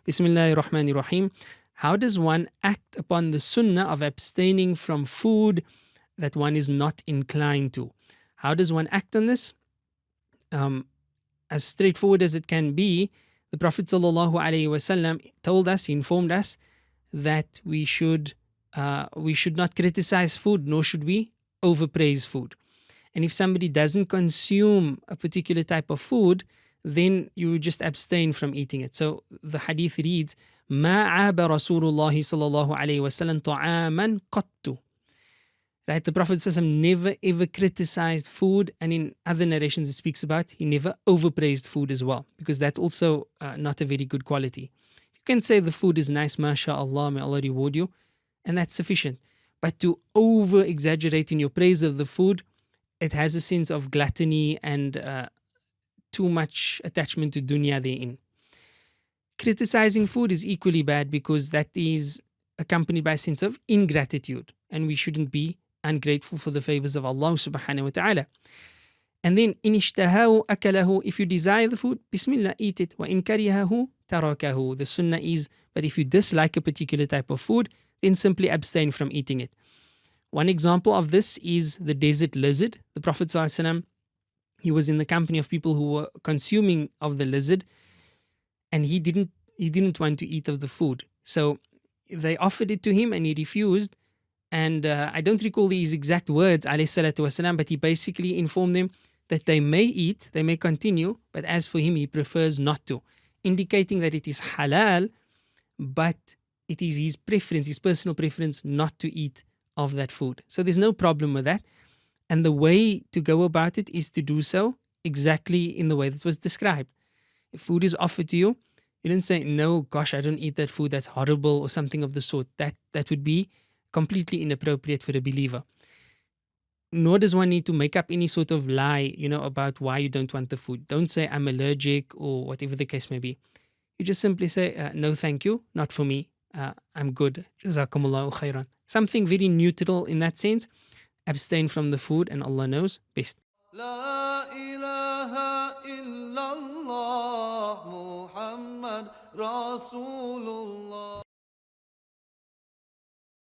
Bismillahir Rahmanir Rahim. How does one act upon the sunnah of abstaining from food that one is not inclined to? How does one act on this? As straightforward as it can be, the Prophet ﷺ told us, he informed us that we should not criticize food, nor should we overpraise food. And if somebody doesn't consume a particular type of food, then you just abstain from eating it. So the hadith reads, "Ma aba Rasulullah sallallahu alayhi wasallam ta'aman qattu." Right, the Prophet ﷺ never ever criticized food, and in other narrations it speaks about he never overpraised food as well, because that's also not a very good quality. You can say the food is nice, mashallah, may Allah reward you, and that's sufficient. But to over exaggerate in your praise of the food, it has a sense of gluttony and too much attachment to dunya therein. Criticizing food is equally bad, because that is accompanied by a sense of ingratitude, and we shouldn't be ungrateful for the favors of Allah subhanahu wa ta'ala. And then, in ishtahahu akalahu, if you desire the food, bismillah, eat it. Wa in karihahu tarakahu. The sunnah is, but if you dislike a particular type of food, then simply abstain from eating it. One example of this is the desert lizard. The Prophet ﷺ, he was in the company of people who were consuming of the lizard, and he didn't want to eat of the food. So they offered it to him and he refused. And I don't recall these exact words, alayhi salatu wasalam, but he basically informed them that they may eat, they may continue, but as for him, he prefers not to, indicating that it is halal, but it is his preference, his personal preference, not to eat of that food. So there's no problem with that. And the way to go about it is to do so exactly in the way that was described. If food is offered to you, you don't say, no, gosh, I don't eat that food, that's horrible, or something of the sort. That would be completely inappropriate for a believer. Nor does one need to make up any sort of lie, about why you don't want the food. Don't say, I'm allergic, or whatever the case may be. You just simply say, no, thank you, not for me. I'm good. Jazakumullahu khairan. Something very neutral in that sense. Abstain from the food, and Allah knows best. La ilaha illallah Muhammad Rasul